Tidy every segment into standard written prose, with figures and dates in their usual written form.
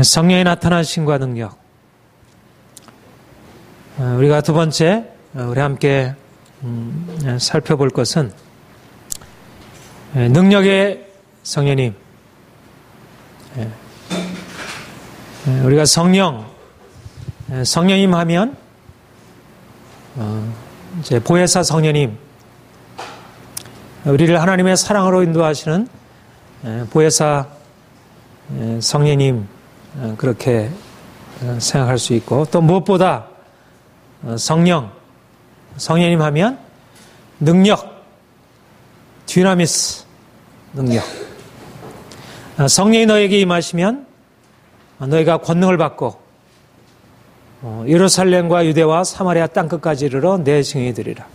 성령의 나타나심과 능력. 우리가 두 번째 우리 함께 살펴볼 것은 능력의 성령님. 우리가 성령님 하면 이제 보혜사 성령님, 우리를 하나님의 사랑으로 인도하시는 보혜사 성령님, 그렇게 생각할 수 있고, 또 무엇보다 성령님 하면 능력, 디나미스, 능력. 성령이 너에게 임하시면 너희가 권능을 받고 예루살렘과 유대와 사마리아 땅끝까지 이르러 내 증인이 되리라.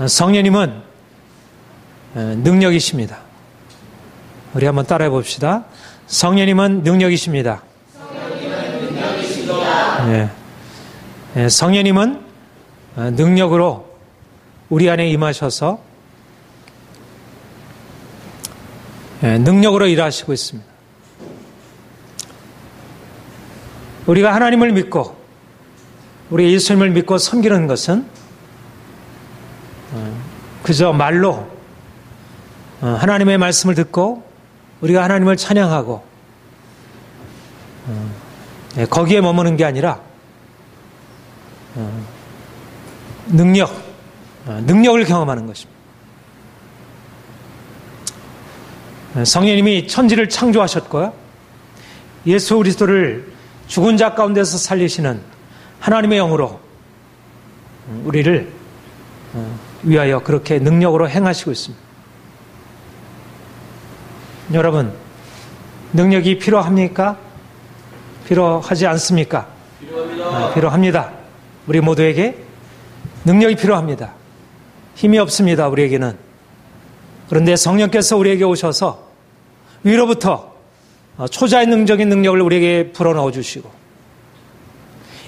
성령님은 능력이십니다. 우리 한번 따라해 봅시다. 성령님은 능력이십니다. 네. 성령님은 능력으로 우리 안에 임하셔서 능력으로 일하시고 있습니다. 우리가 하나님을 믿고 우리 예수님을 믿고 섬기는 것은 그저 말로 하나님의 말씀을 듣고 우리가 하나님을 찬양하고 거기에 머무는 게 아니라 능력을 경험하는 것입니다. 성령님이 천지를 창조하셨고요, 예수 그리스도를 죽은 자 가운데서 살리시는 하나님의 영으로 우리를 위하여 그렇게 능력으로 행하시고 있습니다. 여러분, 능력이 필요합니까? 필요하지 않습니까? 필요합니다. 필요합니다. 우리 모두에게 능력이 필요합니다. 힘이 없습니다, 우리에게는. 그런데 성령께서 우리에게 오셔서 위로부터 초자의 능적인 능력을 우리에게 불어넣어 주시고,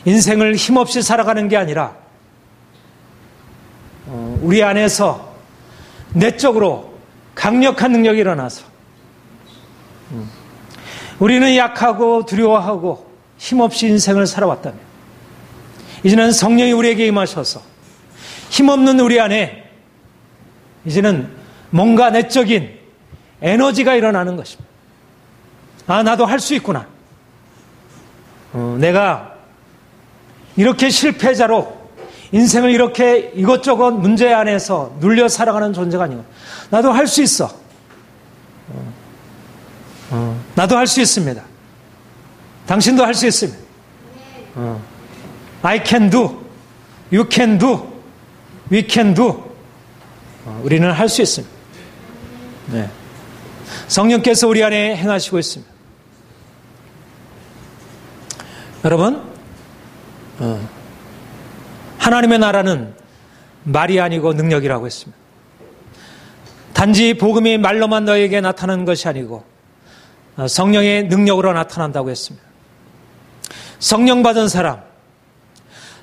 인생을 힘없이 살아가는 게 아니라 우리 안에서 내적으로 강력한 능력이 일어나서 우리는 약하고 두려워하고 힘없이 인생을 살아왔다면 이제는 성령이 우리에게 임하셔서 힘없는 우리 안에 이제는 뭔가 내적인 에너지가 일어나는 것입니다. 아, 나도 할 수 있구나. 내가 이렇게 실패자로 인생을 이렇게 이것저것 문제 안에서 눌려 살아가는 존재가 아니고 나도 할 수 있어. 나도 할 수 있습니다. 당신도 할 수 있습니다. I can do, you can do, we can do. 우리는 할 수 있습니다. 네. 성령께서 우리 안에 행하시고 있습니다. 여러분, 하나님의 나라는 말이 아니고 능력이라고 했습니다. 단지 복음이 말로만 너에게 나타나는 것이 아니고 성령의 능력으로 나타난다고 했습니다. 성령 받은 사람,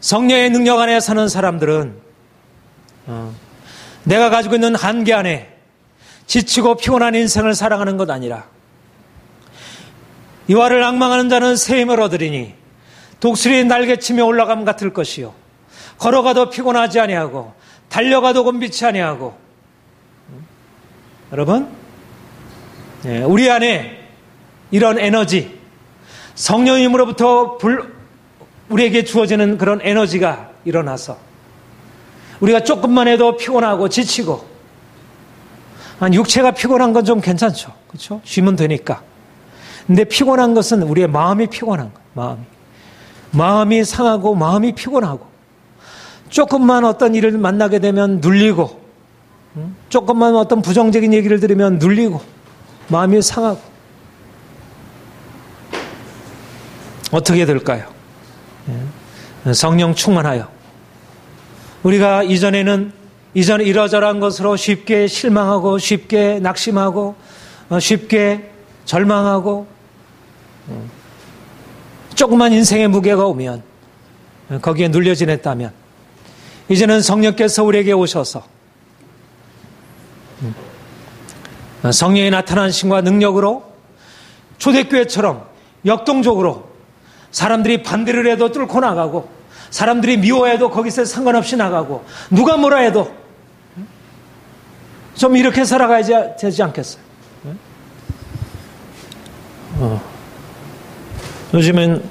성령의 능력 안에 사는 사람들은 내가 가지고 있는 한계 안에 지치고 피곤한 인생을 살아가는 것 아니라 이와를 앙망하는 자는 새 힘을 얻으리니 독수리 날개치며 올라감 같을 것이요 걸어가도 피곤하지 아니하고 달려가도 곤비치 아니하고. 여러분, 우리 안에 이런 에너지, 성령님으로부터 우리에게 주어지는 그런 에너지가 일어나서 우리가 조금만 해도 피곤하고 지치고, 육체가 피곤한 건 좀 괜찮죠. 그렇죠? 쉬면 되니까. 근데 피곤한 것은 우리의 마음이 피곤한 거예요. 마음이 상하고 마음이 피곤하고, 조금만 어떤 일을 만나게 되면 눌리고, 조금만 어떤 부정적인 얘기를 들으면 눌리고 마음이 상하고. 어떻게 될까요? 성령 충만하여 우리가 이전에는 이러저러한 것으로 쉽게 실망하고 쉽게 낙심하고 쉽게 절망하고 조그만 인생의 무게가 오면 거기에 눌려 지냈다면 이제는 성령께서 우리에게 오셔서 성령의 나타나심과 능력으로 초대교회처럼 역동적으로 사람들이 반대를 해도 뚫고 나가고, 사람들이 미워해도 거기서 상관없이 나가고, 누가 뭐라 해도 좀 이렇게 살아가야 되지 않겠어요? 요즘엔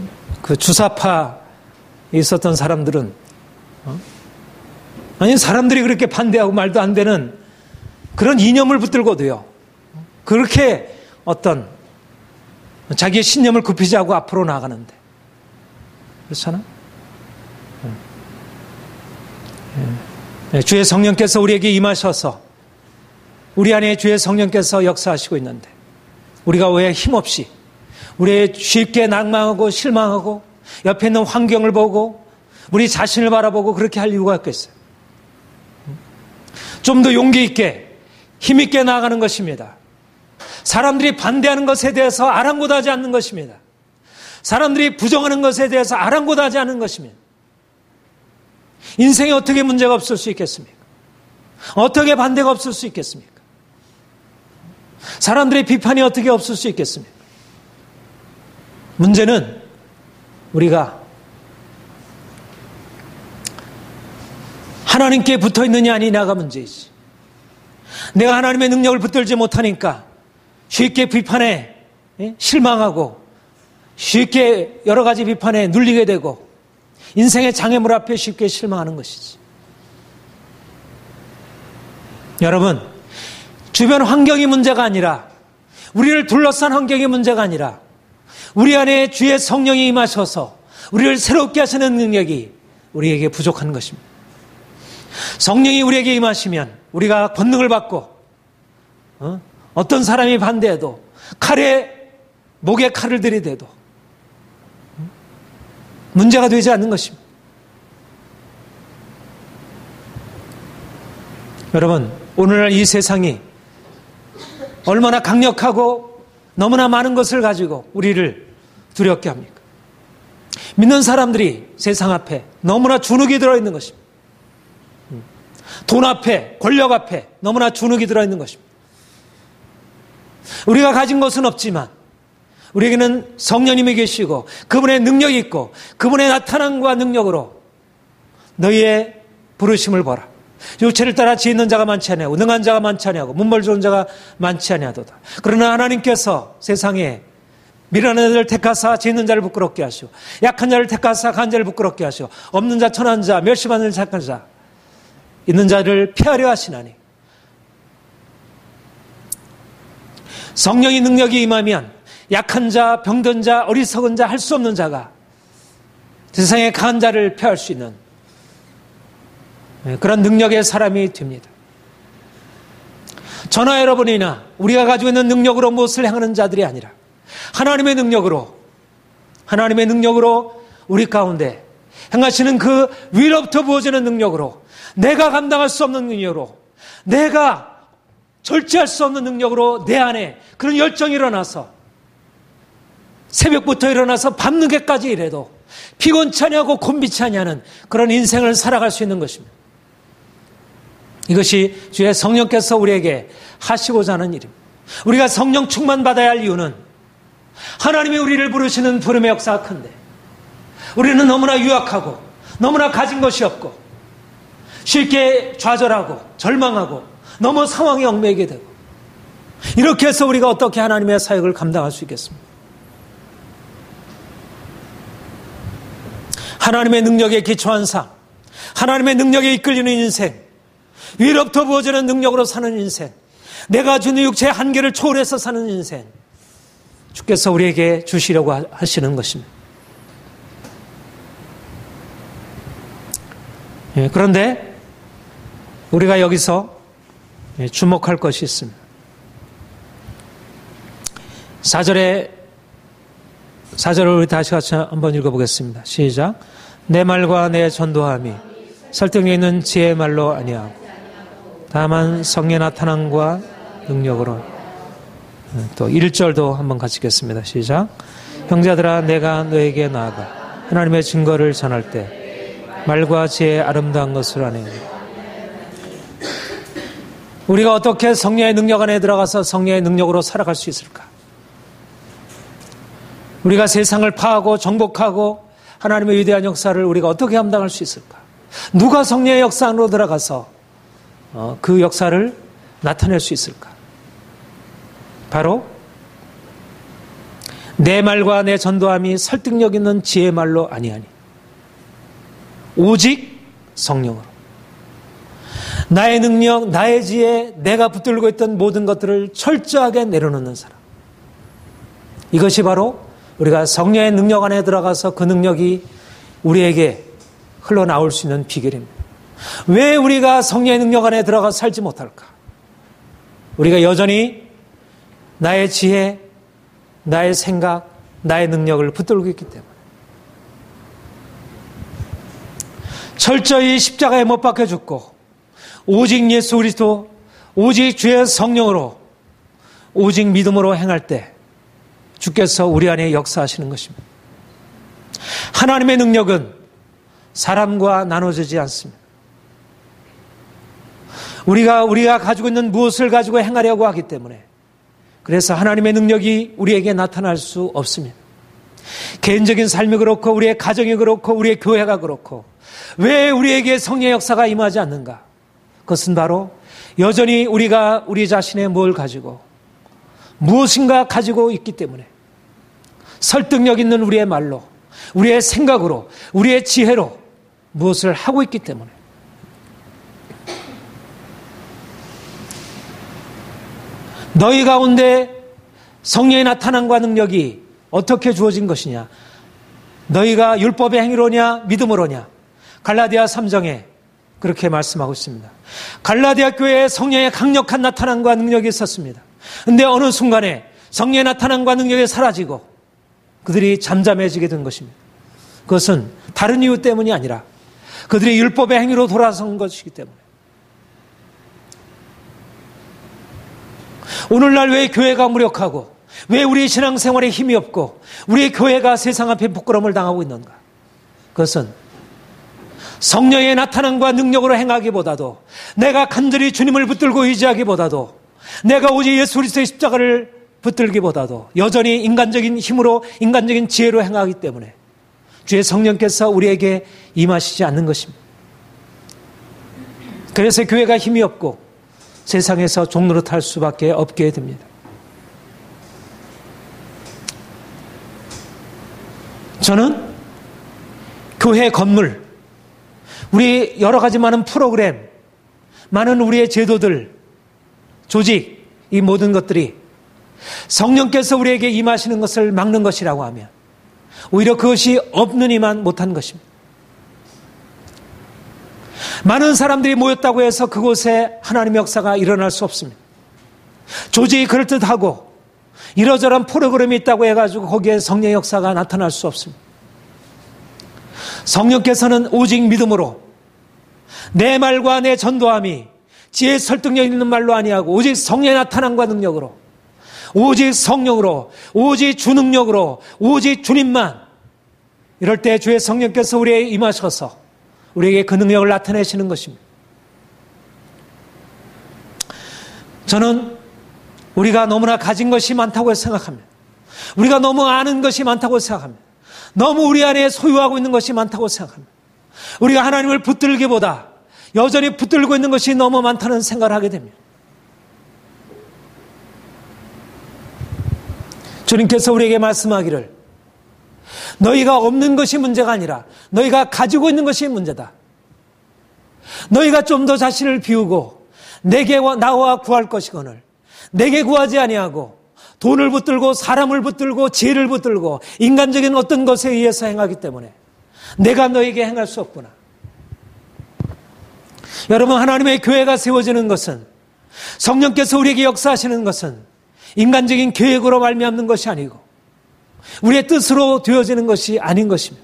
그 주사파에 있었던 사람들은 아니 사람들이 그렇게 반대하고 말도 안 되는 그런 이념을 붙들고도요, 그렇게 어떤 자기의 신념을 굽히지 않고 앞으로 나가는데, 그렇잖아? 주의 성령께서 우리에게 임하셔서 우리 안에 주의 성령께서 역사하시고 있는데, 우리가 왜 힘없이, 우리 쉽게 낭망하고 실망하고 옆에 있는 환경을 보고 우리 자신을 바라보고 그렇게 할 이유가 있겠어요? 좀 더 용기 있게 힘있게 나아가는 것입니다. 사람들이 반대하는 것에 대해서 아랑곳하지 않는 것입니다. 사람들이 부정하는 것에 대해서 아랑곳하지 않는 것입니다. 인생에 어떻게 문제가 없을 수 있겠습니까? 어떻게 반대가 없을 수 있겠습니까? 사람들의 비판이 어떻게 없을 수 있겠습니까? 문제는 우리가 하나님께 붙어 있느냐 아니냐가 문제이지. 내가 하나님의 능력을 붙들지 못하니까 쉽게 비판에 실망하고 쉽게 여러 가지 비판에 눌리게 되고 인생의 장애물 앞에 쉽게 실망하는 것이지. 여러분, 주변 환경이 문제가 아니라, 우리를 둘러싼 환경이 문제가 아니라 우리 안에 주의 성령이 임하셔서 우리를 새롭게 하시는 능력이 우리에게 부족한 것입니다. 성령이 우리에게 임하시면 우리가 권능을 받고 어떤 사람이 반대해도 목에 칼을 들이대도 문제가 되지 않는 것입니다. 여러분, 오늘날 이 세상이 얼마나 강력하고 너무나 많은 것을 가지고 우리를 두렵게 합니까? 믿는 사람들이 세상 앞에 너무나 주눅이 들어있는 것입니다. 돈 앞에, 권력 앞에 너무나 주눅이 들어있는 것입니다. 우리가 가진 것은 없지만 우리에게는 성령님이 계시고 그분의 능력이 있고 그분의 나타남과 능력으로 너희의 부르심을 보라. 육체를 따라 지있는 자가 많지 아니하고 능한 자가 많지 아니하고 문벌 좋은 자가 많지 아니하도다. 그러나 하나님께서 세상에 미련한 자를 택하사 지있는 자를 부끄럽게 하시고 약한 자를 택하사 강한 자를 부끄럽게 하시고 없는 자 천한 자 멸시받는 착한 자 있는 자를 피하려 하시나니, 성령의 능력이 임하면 약한 자, 병든 자, 어리석은 자, 할 수 없는 자가 세상의 강한 자를 피할 수 있는 그런 능력의 사람이 됩니다. 저나 여러분이나 우리가 가지고 있는 능력으로 무엇을 행하는 자들이 아니라 하나님의 능력으로 우리 가운데 행하시는 그 위로부터 부어지는 능력으로, 내가 감당할 수 없는 능력으로, 내가 절제할 수 없는 능력으로 내 안에 그런 열정이 일어나서 새벽부터 일어나서 밤늦게까지 일해도 피곤치 아니하고 곤비치 아니하는 그런 인생을 살아갈 수 있는 것입니다. 이것이 주의 성령께서 우리에게 하시고자 하는 일입니다. 우리가 성령 충만 받아야 할 이유는 하나님이 우리를 부르시는 부름의 역사가 큰데, 우리는 너무나 유약하고 너무나 가진 것이 없고 쉽게 좌절하고 절망하고 너무 상황에 얽매이게 되고, 이렇게 해서 우리가 어떻게 하나님의 사역을 감당할 수 있겠습니까? 하나님의 능력에 기초한 삶, 하나님의 능력에 이끌리는 인생, 위로부터 부어지는 능력으로 사는 인생, 내가 주는 육체의 한계를 초월해서 사는 인생, 주께서 우리에게 주시려고 하시는 것입니다. 그런데 우리가 여기서 주목할 것이 있습니다. 4절을 우리 다시 같이 한번 읽어보겠습니다. 시작. 내 말과 내 전도함이 설득력 있는 지혜의 말로 아니하고 다만 성령의 나타남과 능력으로. 또 1절도 한번 같이 읽겠습니다. 시작. 형제들아, 내가 너에게 나아가 하나님의 증거를 전할 때 말과 지혜의 아름다운 것을 아네. 우리가 어떻게 성령의 능력 안에 들어가서 성령의 능력으로 살아갈 수 있을까? 우리가 세상을 파하고 정복하고 하나님의 위대한 역사를 우리가 어떻게 감당할 수 있을까? 누가 성령의 역사 안으로 들어가서 그 역사를 나타낼 수 있을까? 바로 내 말과 내 전도함이 설득력 있는 지혜의 말로 아니하니 오직 성령으로. 나의 능력, 나의 지혜, 내가 붙들고 있던 모든 것들을 철저하게 내려놓는 사람. 이것이 바로 우리가 성령의 능력 안에 들어가서 그 능력이 우리에게 흘러나올 수 있는 비결입니다. 왜 우리가 성령의 능력 안에 들어가서 살지 못할까? 우리가 여전히 나의 지혜, 나의 생각, 나의 능력을 붙들고 있기 때문에. 철저히 십자가에 못 박혀 죽고 오직 예수 그리스도, 오직 주의 성령으로, 오직 믿음으로 행할 때 주께서 우리 안에 역사하시는 것입니다. 하나님의 능력은 사람과 나눠지지 않습니다. 우리가 가지고 있는 무엇을 가지고 행하려고 하기 때문에, 그래서 하나님의 능력이 우리에게 나타날 수 없습니다. 개인적인 삶이 그렇고 우리의 가정이 그렇고 우리의 교회가 그렇고 왜 우리에게 성령의 역사가 임하지 않는가? 그것은 바로 여전히 우리가 우리 자신의 뭘 가지고 무엇인가 가지고 있기 때문에, 설득력 있는 우리의 말로, 우리의 생각으로, 우리의 지혜로 무엇을 하고 있기 때문에. 너희 가운데 성령의 나타남과 능력이 어떻게 주어진 것이냐? 너희가 율법의 행위로냐 믿음으로냐? 갈라디아 3장에 그렇게 말씀하고 있습니다. 갈라디아 교회에 성령의 강력한 나타남과 능력이 있었습니다. 그런데 어느 순간에 성령의 나타남과 능력이 사라지고 그들이 잠잠해지게 된 것입니다. 그것은 다른 이유 때문이 아니라 그들이 율법의 행위로 돌아선 것이기 때문에. 오늘날 왜 교회가 무력하고 왜 우리의 신앙생활에 힘이 없고 우리의 교회가 세상 앞에 부끄러움을 당하고 있는가? 그것은 성령의 나타남과 능력으로 행하기보다도, 내가 간절히 주님을 붙들고 의지하기보다도, 내가 오직 예수 그리스도의 십자가를 붙들기보다도 여전히 인간적인 힘으로, 인간적인 지혜로 행하기 때문에 주의 성령께서 우리에게 임하시지 않는 것입니다. 그래서 교회가 힘이 없고 세상에서 종노릇할 수밖에 없게 됩니다. 저는 교회 건물, 우리 여러 가지 많은 프로그램, 많은 우리의 제도들, 조직, 이 모든 것들이 성령께서 우리에게 임하시는 것을 막는 것이라고 하면 오히려 그것이 없느니만 못한 것입니다. 많은 사람들이 모였다고 해서 그곳에 하나님의 역사가 일어날 수 없습니다. 조직이 그럴듯하고 이러저런 프로그램이 있다고 해가지고 거기에 성령의 역사가 나타날 수 없습니다. 성령께서는 오직 믿음으로, 내 말과 내 전도함이 지혜의 설득력 있는 말로 아니하고 오직 성령의 나타남과 능력으로, 오직 성령으로, 오직 주 능력으로, 오직 주님만, 이럴 때 주의 성령께서 우리에게 임하셔서 우리에게 그 능력을 나타내시는 것입니다. 저는 우리가 너무나 가진 것이 많다고 생각합니다. 우리가 너무 아는 것이 많다고 생각합니다. 너무 우리 안에 소유하고 있는 것이 많다고 생각합니다. 우리가 하나님을 붙들기보다 여전히 붙들고 있는 것이 너무 많다는 생각을 하게 됩니다. 주님께서 우리에게 말씀하기를, 너희가 없는 것이 문제가 아니라 너희가 가지고 있는 것이 문제다. 너희가 좀 더 자신을 비우고 내게 나와 구할 것이거늘 내게 구하지 아니하고 돈을 붙들고 사람을 붙들고 지혜를 붙들고 인간적인 어떤 것에 의해서 행하기 때문에 내가 너에게 행할 수 없구나. 여러분, 하나님의 교회가 세워지는 것은, 성령께서 우리에게 역사하시는 것은 인간적인 계획으로 말미암는 것이 아니고 우리의 뜻으로 되어지는 것이 아닌 것입니다.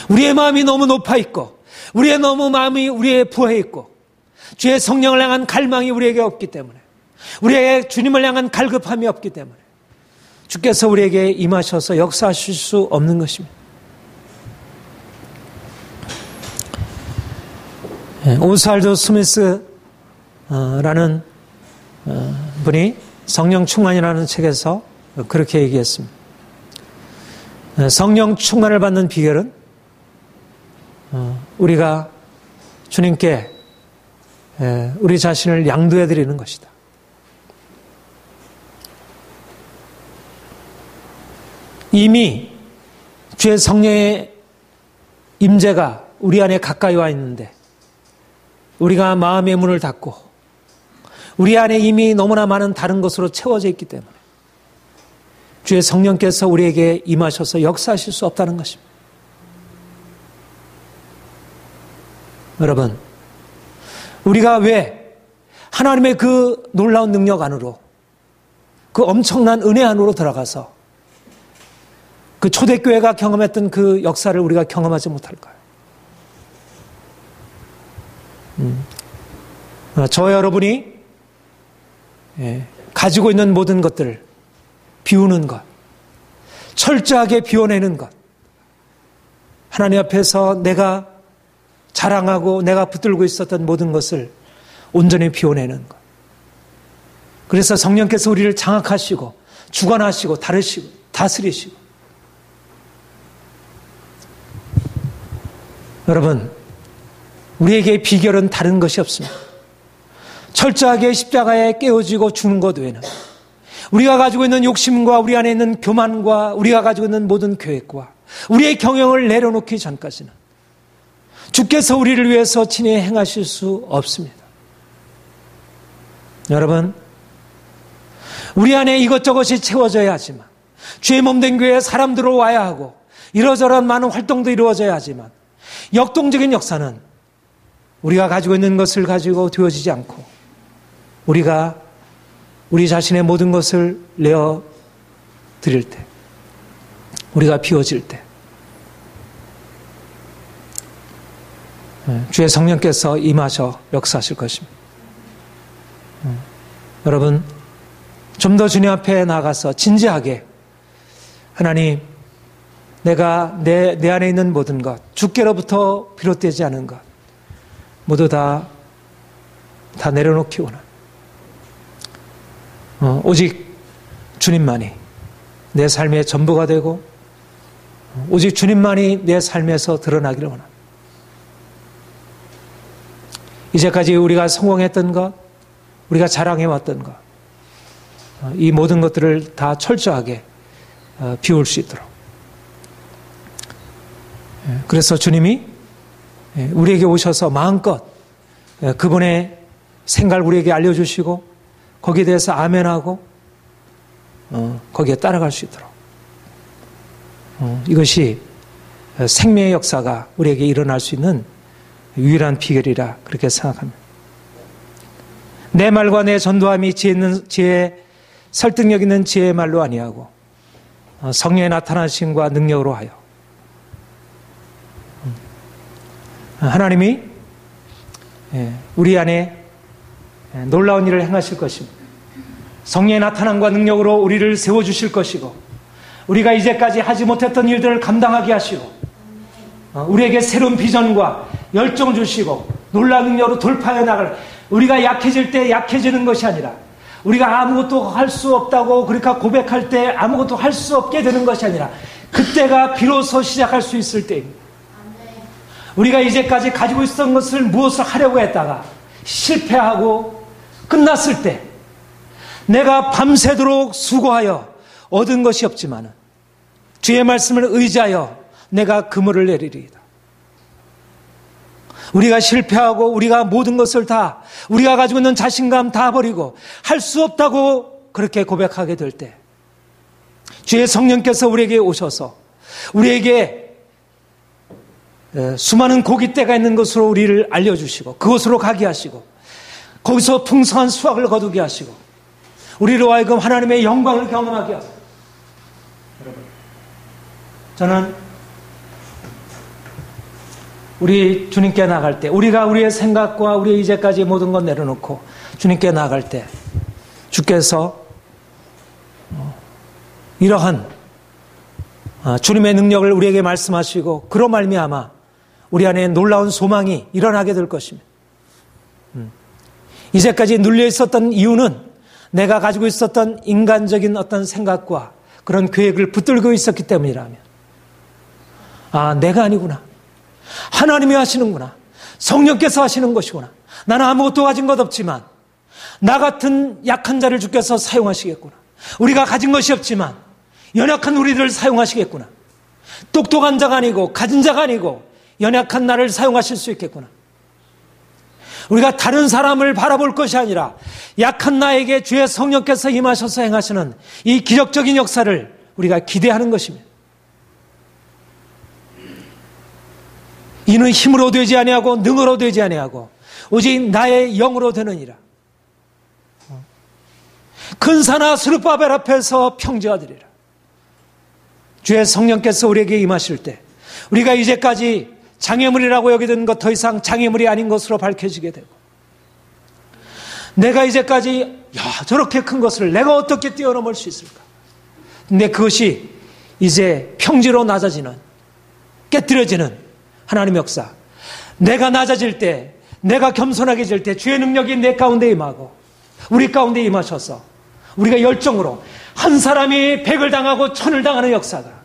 우리의 마음이 너무 높아 있고 우리의 마음이 우리의 부해 있고 주의 성령을 향한 갈망이 우리에게 없기 때문에, 우리에게 주님을 향한 갈급함이 없기 때문에 주께서 우리에게 임하셔서 역사하실 수 없는 것입니다. 오스왈드 스미스라는 분이 성령 충만이라는 책에서 그렇게 얘기했습니다. 성령 충만을 받는 비결은 우리가 주님께 우리 자신을 양도해 드리는 것이다. 이미 주의 성령의 임재가 우리 안에 가까이 와 있는데 우리가 마음의 문을 닫고 우리 안에 이미 너무나 많은 다른 것으로 채워져 있기 때문에 주의 성령께서 우리에게 임하셔서 역사하실 수 없다는 것입니다. 여러분, 우리가 왜 하나님의 그 놀라운 능력 안으로, 그 엄청난 은혜 안으로 들어가서 그 초대교회가 경험했던 그 역사를 우리가 경험하지 못할까요? 저와 여러분이 가지고 있는 모든 것들을 비우는 것, 철저하게 비워내는 것, 하나님 앞에서 내가 자랑하고 내가 붙들고 있었던 모든 것을 온전히 비워내는 것. 그래서 성령께서 우리를 장악하시고 주관하시고 다스리시고. 여러분, 우리에게 비결은 다른 것이 없습니다. 철저하게 십자가에 깨어지고 죽는 것 외에는 우리가 가지고 있는 욕심과 우리 안에 있는 교만과 우리가 가지고 있는 모든 계획과 우리의 경영을 내려놓기 전까지는 주께서 우리를 위해서 친히 행하실 수 없습니다. 여러분, 우리 안에 이것저것이 채워져야 하지만 주의 몸된 교회에 사람 들어와야 하고 이러저러한 많은 활동도 이루어져야 하지만 역동적인 역사는 우리가 가지고 있는 것을 가지고 되어지지 않고 우리가 우리 자신의 모든 것을 내어 드릴 때, 우리가 비워질 때 주의 성령께서 임하셔 역사하실 것입니다. 여러분, 좀 더 주님 앞에 나가서 진지하게 하나님, 내가 내 안에 있는 모든 것, 주께로부터 비롯되지 않은 것 모두 다 내려놓기 원합니다. 오직 주님만이 내 삶의 전부가 되고 오직 주님만이 내 삶에서 드러나기를 원합니다. 이제까지 우리가 성공했던 것, 우리가 자랑해왔던 것, 이 모든 것들을 다 철저하게 비울 수 있도록. 그래서 주님이 우리에게 오셔서 마음껏 그분의 생각을 우리에게 알려주시고 거기에 대해서 아멘하고 거기에 따라갈 수 있도록. 이것이 생명의 역사가 우리에게 일어날 수 있는 유일한 비결이라 그렇게 생각합니다. 내 말과 내 전도함이 지혜, 설득력 있는 지혜의 말로 아니하고 성령의 나타나심과 능력으로 하여 하나님이 우리 안에 놀라운 일을 행하실 것입니다. 성령의 나타남과 능력으로 우리를 세워주실 것이고 우리가 이제까지 하지 못했던 일들을 감당하게 하시고 우리에게 새로운 비전과 열정 주시고 놀라운 능력으로 돌파해 나갈, 우리가 약해질 때 약해지는 것이 아니라 우리가 아무것도 할 수 없다고 그러니까 고백할 때 아무것도 할 수 없게 되는 것이 아니라 그때가 비로소 시작할 수 있을 때입니다. 우리가 이제까지 가지고 있었던 것을 무엇을 하려고 했다가 실패하고 끝났을 때 내가 밤새도록 수고하여 얻은 것이 없지만 주의 말씀을 의지하여 내가 그물을 내리리이다. 우리가 실패하고 우리가 모든 것을 다 우리가 가지고 있는 자신감 다 버리고 할 수 없다고 그렇게 고백하게 될 때 주의 성령께서 우리에게 오셔서 우리에게 수많은 고깃대가 있는 것으로 우리를 알려주시고 그곳으로 가게 하시고 거기서 풍성한 수확을 거두게 하시고 우리로 하여금 하나님의 영광을 경험하게 하소서. 여러분, 저는 우리 주님께 나갈 때 우리가 우리의 생각과 우리의 이제까지 모든 것 내려놓고 주님께 나갈 때 주께서 이러한 주님의 능력을 우리에게 말씀하시고 그로 말미암아 우리 안에 놀라운 소망이 일어나게 될 것입니다. 이제까지 눌려 있었던 이유는 내가 가지고 있었던 인간적인 어떤 생각과 그런 계획을 붙들고 있었기 때문이라면, 아, 내가 아니구나. 하나님이 하시는구나. 성령께서 하시는 것이구나. 나는 아무것도 가진 것 없지만 나 같은 약한 자를 주께서 사용하시겠구나. 우리가 가진 것이 없지만 연약한 우리들을 사용하시겠구나. 똑똑한 자가 아니고 가진 자가 아니고 연약한 나를 사용하실 수 있겠구나. 우리가 다른 사람을 바라볼 것이 아니라 약한 나에게 주의 성령께서 임하셔서 행하시는 이 기적적인 역사를 우리가 기대하는 것입니다. 이는 힘으로 되지 아니하고 능으로 되지 아니하고 오직 나의 영으로 되느니라. 큰 산아 스룹바벨 앞에서 평지가 되리라. 주의 성령께서 우리에게 임하실 때 우리가 이제까지 장애물이라고 여기던 것 더 이상 장애물이 아닌 것으로 밝혀지게 되고, 내가 이제까지 저렇게 큰 것을 내가 어떻게 뛰어넘을 수 있을까? 근데 그것이 이제 평지로 낮아지는, 깨뜨려지는 하나님의 역사. 내가 낮아질 때, 내가 겸손하게 질 때 주의 능력이 내 가운데 임하고 우리 가운데 임하셔서 우리가 열정으로 한 사람이 100을 당하고 1000을 당하는 역사가,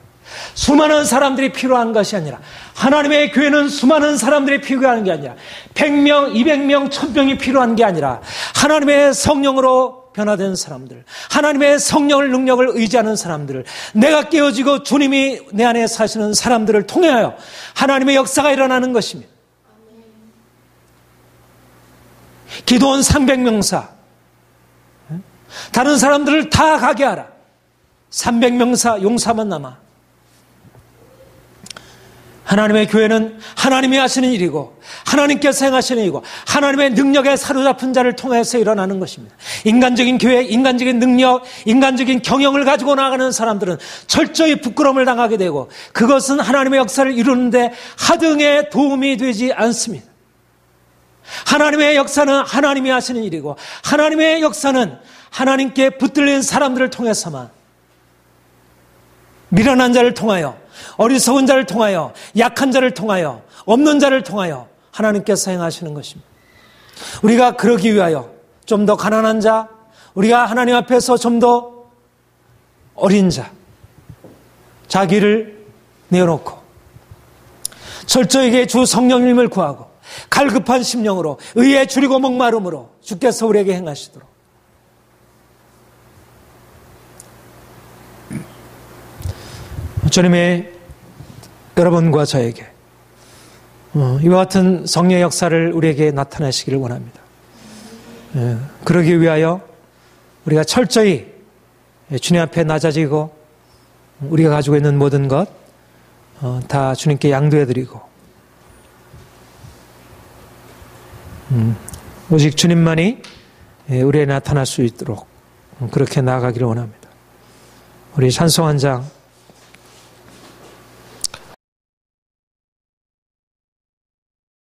수많은 사람들이 필요한 것이 아니라, 하나님의 교회는 수많은 사람들이 필요한 게 아니라 100명, 200명, 1000명이 필요한 게 아니라 하나님의 성령으로 변화된 사람들, 하나님의 성령을 능력을 의지하는 사람들, 내가 깨어지고 주님이 내 안에 사시는 사람들을 통하여 하나님의 역사가 일어나는 것입니다. 기도원 300명사, 다른 사람들을 다 가게 하라. 300명사 용사만 남아. 하나님의 교회는 하나님이 하시는 일이고 하나님께서 행하시는 일이고 하나님의 능력에 사로잡힌 자를 통해서 일어나는 것입니다. 인간적인 교회, 인간적인 능력, 인간적인 경영을 가지고 나가는 사람들은 철저히 부끄러움을 당하게 되고 그것은 하나님의 역사를 이루는데 하등의 도움이 되지 않습니다. 하나님의 역사는 하나님이 하시는 일이고 하나님의 역사는 하나님께 붙들린 사람들을 통해서만, 미련한 자를 통하여, 어리석은 자를 통하여, 약한 자를 통하여, 없는 자를 통하여 하나님께서 행하시는 것입니다. 우리가 그러기 위하여 좀 더 가난한 자, 우리가 하나님 앞에서 좀 더 어린 자, 자기를 내어놓고 철저하게 주 성령님을 구하고 갈급한 심령으로 의에 줄이고 목마름으로 주께서 우리에게 행하시도록, 주님의 여러분과 저에게 이와 같은 성령의 역사를 우리에게 나타내시기를 원합니다. 그러기 위하여 우리가 철저히 주님 앞에 낮아지고 우리가 가지고 있는 모든 것 다 주님께 양도해드리고 오직 주님만이 우리에 나타날 수 있도록 그렇게 나아가기를 원합니다. 우리 찬송 한 장